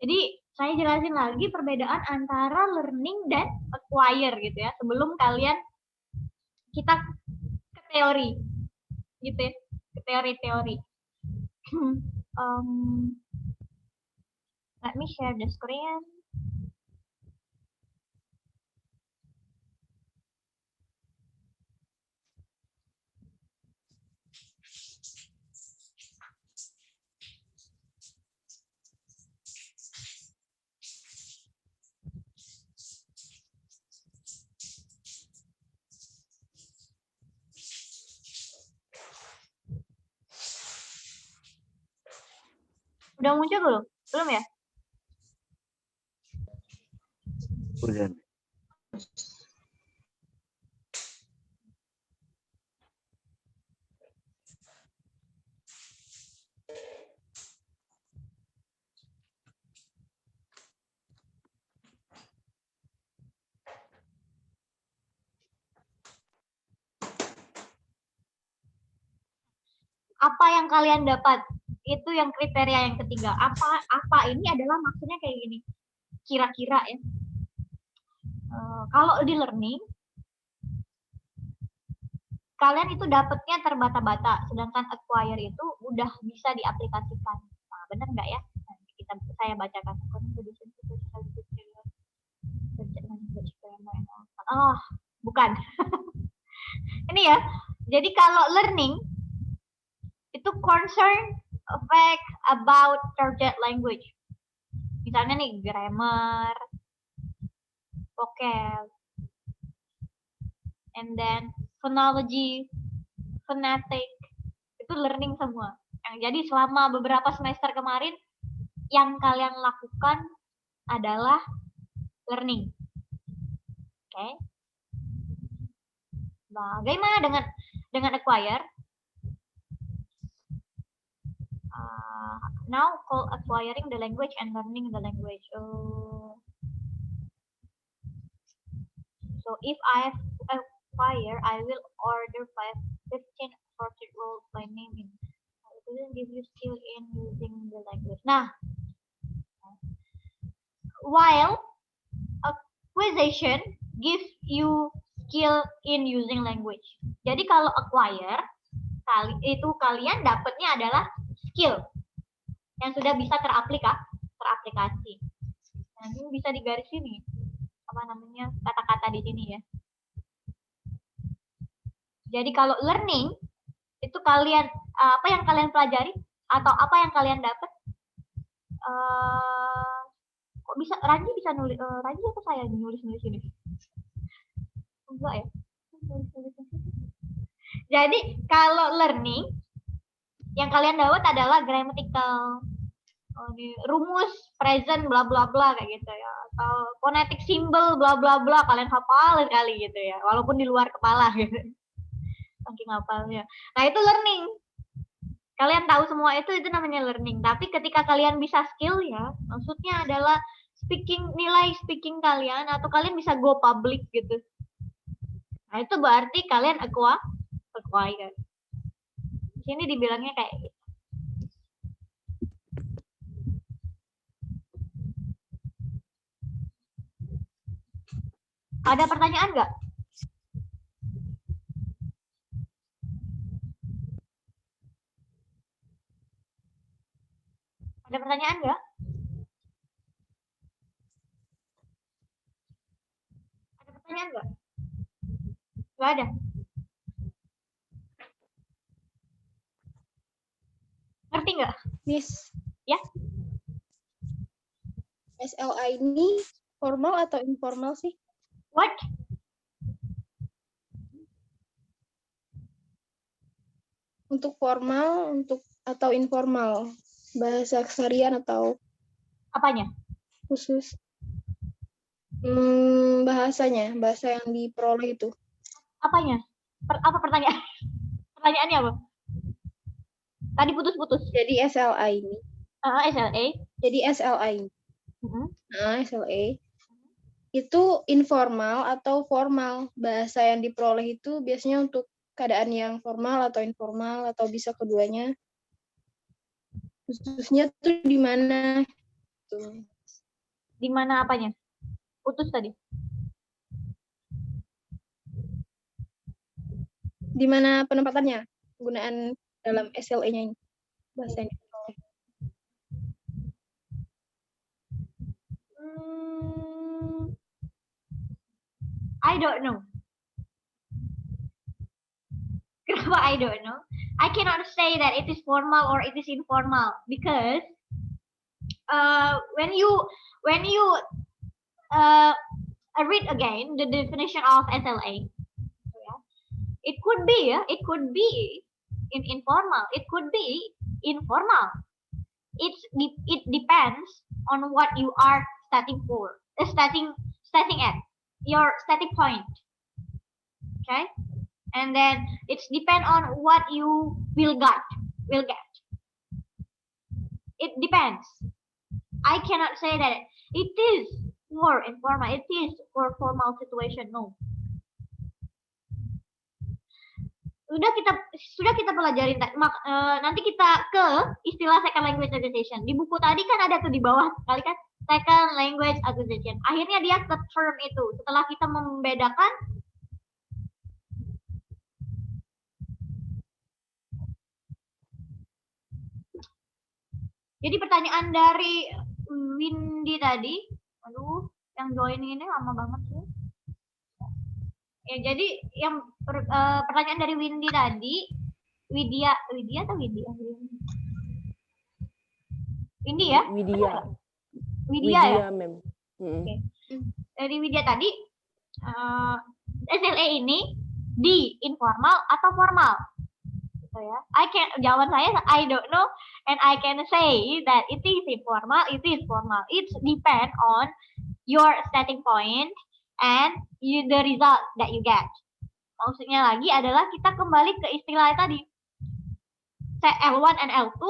Jadi saya jelasin lagi perbedaan antara learning dan acquire gitu ya, sebelum kalian kita ke teori gitu ya, ke teori-teori. Let me share the screen. Udah muncul belum? Belum ya? Udah. Apa yang kalian dapat? Itu yang kriteria yang ketiga. Apa ini adalah maksudnya kayak gini. Kira-kira ya. Kalau di learning, kalian itu dapatnya terbata-bata, sedangkan acquire itu udah bisa diaplikasikan. Nah, benar nggak ya? Nanti saya bacakan. Oh, bukan. Ini ya. Jadi kalau learning itu concern fact about target language. Misalnya nih grammar, vocab, and then phonology, phonetic, itu learning semua. Yang jadi selama beberapa semester kemarin yang kalian lakukan adalah learning. Oke. Okay. Bagaimana dengan acquire? Now call acquiring the language and learning the language. So if I acquire, I will order 15 sorted roles by naming. It doesn't give you skill in using the language. Nah, while acquisition gives you skill in using language. Jadi kalau acquire, kalian dapatnya adalah skill yang sudah bisa teraplikasi. Nah, ini bisa digaris sini. Apa namanya? Kata-kata di sini ya. Jadi kalau learning itu kalian apa yang kalian pelajari atau apa yang kalian dapat? Kok bisa Ranji bisa nulis? Ranji apa saya nulis ini? Enggak ya? Jadi kalau learning yang kalian dapat adalah grammatical, rumus present bla bla bla kayak gitu ya, atau phonetic symbol bla bla bla kalian hafal sekali gitu ya, walaupun di luar kepala gitu. Saking hafalnya. Nah, itu learning. Kalian tahu semua itu namanya learning. Tapi ketika kalian bisa skill ya, maksudnya adalah nilai speaking kalian atau kalian bisa go public gitu. Nah, itu berarti kalian acquire. Di sini dibilangnya kayak gitu. Ada pertanyaan nggak? Ada pertanyaan nggak? Ada pertanyaan nggak? Nggak ada. Ngerti nggak? Miss. Ya. SLA ini formal atau informal sih? What? Untuk formal, atau informal, bahasa keseharian atau apanya? Khusus. Bahasanya, bahasa yang diperoleh itu. Apanya? Apa pertanyaan? Pertanyaannya apa? Tadi putus-putus. Jadi SLA ini. SLA. Jadi SLA ini. SLA itu informal atau formal. Bahasa yang diperoleh itu biasanya untuk keadaan yang formal atau informal atau bisa keduanya. Khususnya tuh di mana? Tuh. Di mana apanya? Putus tadi. Di mana penempatannya? Penggunaan dalam SLA-nya ini. Bahasa ini. I don't know. Kenapa I don't know? I cannot say that it is formal or it is informal because when you read again the definition of SLA, it could be informal, it could be informal. It depends on what you are starting for, starting at your starting point. Okay, and then it's depend on what you will get. It depends. I cannot say that it is for informal, it is for formal situation. No. Sudah kita pelajarin nanti kita ke istilah second language acquisition. Di buku tadi kan ada tuh di bawah sekali kan second language acquisition. Akhirnya dia ke term itu setelah kita membedakan Jadi pertanyaan dari Windy tadi, aduh, yang join ini lama banget sih. Ya, jadi yang pertanyaan dari Windy tadi, Widya atau Widya? Windy ya? Widya ya? Mem. Okay. Dari Widya tadi, SLA ini di informal atau formal? Ya. Jawaban saya I don't know and I can say that it is informal, it is formal. It depend on your starting point and the result that you get. Maksudnya lagi adalah kita kembali ke istilah tadi. L1 and L2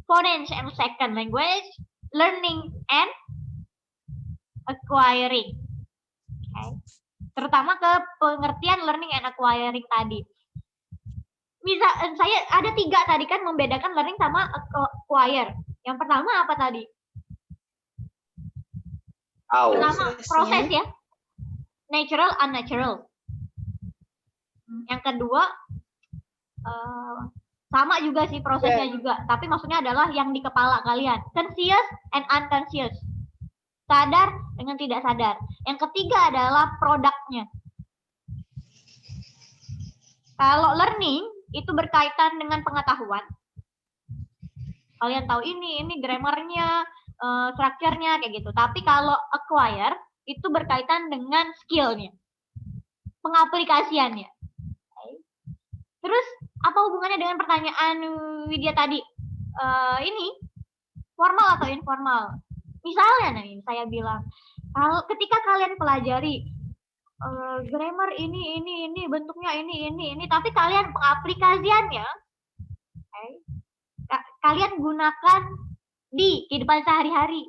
phonetics and second language learning and acquiring. Okay. Terutama ke pengertian learning and acquiring tadi. Saya ada 3 tadi kan membedakan learning sama acquire. Yang pertama apa tadi? Pertama proses ya. Natural, unnatural. Yang kedua sama juga sih prosesnya juga, tapi maksudnya adalah yang di kepala kalian. Conscious and unconscious. Sadar dengan tidak sadar. Yang ketiga adalah produknya. Kalau learning itu berkaitan dengan pengetahuan. Kalian tahu ini grammarnya, strukturnya kayak gitu. Tapi kalau acquire itu berkaitan dengan skillnya, pengaplikasiannya. Okay. Terus apa hubungannya dengan pertanyaan Widya tadi? Ini formal atau informal? Misalnya nih saya bilang, kalau ketika kalian pelajari grammar ini bentuknya ini tapi kalian pengaplikasiannya kalian gunakan di kehidupan sehari-hari.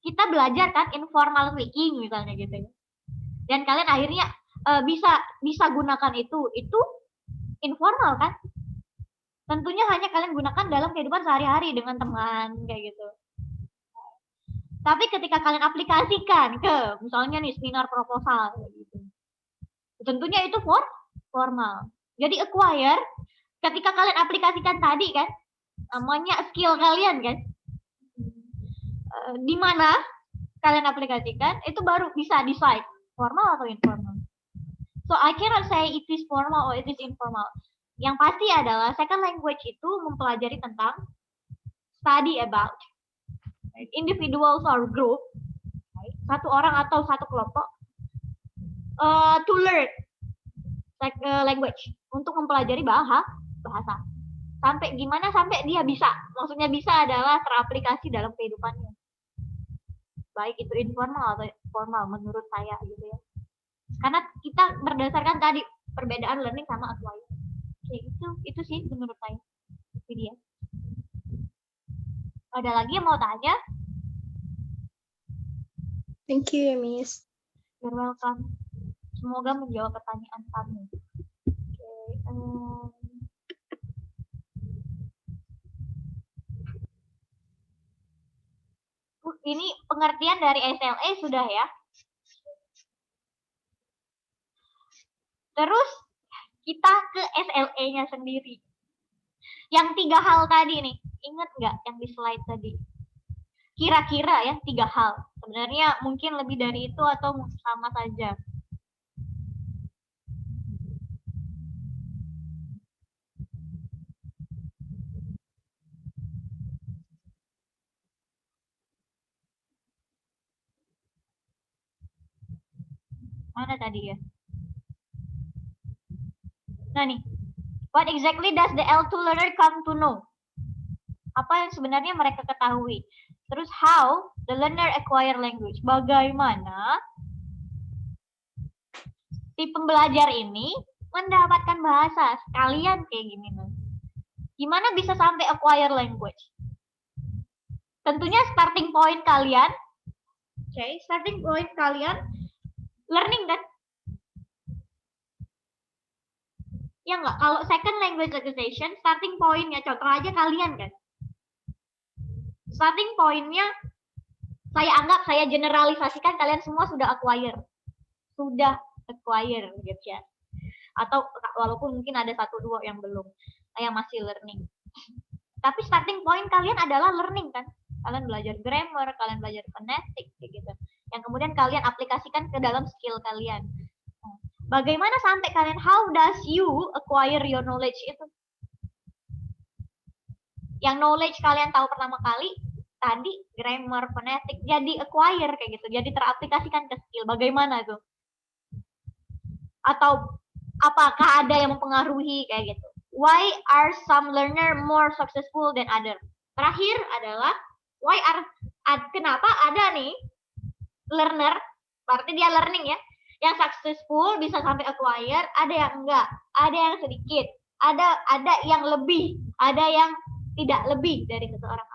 Kita belajar kan informal speaking misalnya gitu. Dan kalian akhirnya bisa gunakan itu informal kan? Tentunya hanya kalian gunakan dalam kehidupan sehari-hari dengan teman kayak gitu. Tapi ketika kalian aplikasikan ke misalnya nih seminar proposal kayak gitu. Tentunya itu formal. Jadi acquire ketika kalian aplikasikan tadi kan namanya skill kalian kan. Di mana kalian aplikasikan itu baru bisa decide formal atau informal. So I cannot say it is formal or it is informal. Yang pasti adalah second language itu mempelajari tentang study about individuals or group, satu orang atau satu kelompok to learn language, untuk mempelajari bahasa. Sampai gimana? Sampai dia bisa. Maksudnya bisa adalah teraplikasi dalam kehidupannya. Baik itu informal atau formal menurut saya gitu ya. Karena kita berdasarkan tadi perbedaan learning sama acquire. Oke, itu sih menurut saya. Video. Ada lagi yang mau tanya? Thank you, Miss. You're welcome. Semoga menjawab pertanyaan kamu. ini pengertian dari SLA sudah ya. Terus kita ke SLA-nya sendiri. Yang 3 hal tadi nih, ingat nggak yang di slide tadi? Kira-kira ya 3 hal. Sebenarnya mungkin lebih dari itu atau sama saja. Mana tadi ya? Nah nih, what exactly does the L2 learner come to know? Apa yang sebenarnya mereka ketahui? Terus how the learner acquire language? Bagaimana si pembelajar ini mendapatkan bahasa sekalian kayak gini nih. Gimana bisa sampai acquire language? Tentunya starting point kalian, starting point kalian learning kan? Ya nggak? Kalau second language acquisition, starting point-nya contoh aja kalian kan? Starting point-nya saya generalisasikan kalian semua sudah acquire. Sudah acquire gitu ya. Atau walaupun mungkin ada 1-2 yang belum, yang masih learning. Tapi starting point kalian adalah learning kan? Kalian belajar grammar, kalian belajar phonetic gitu. Yang kemudian kalian aplikasikan ke dalam skill kalian. Bagaimana sampai kalian, how does you acquire your knowledge itu? Yang knowledge kalian tahu pertama kali tadi grammar, phonetic, jadi acquire kayak gitu, jadi teraplikasikan ke skill. Bagaimana tuh? Atau apakah ada yang mempengaruhi kayak gitu? Why are some learner more successful than other? Terakhir adalah kenapa ada nih learner, berarti dia learning ya, yang successful bisa sampai acquire, ada yang enggak, ada yang sedikit, ada yang lebih, ada yang tidak lebih dari seseorang.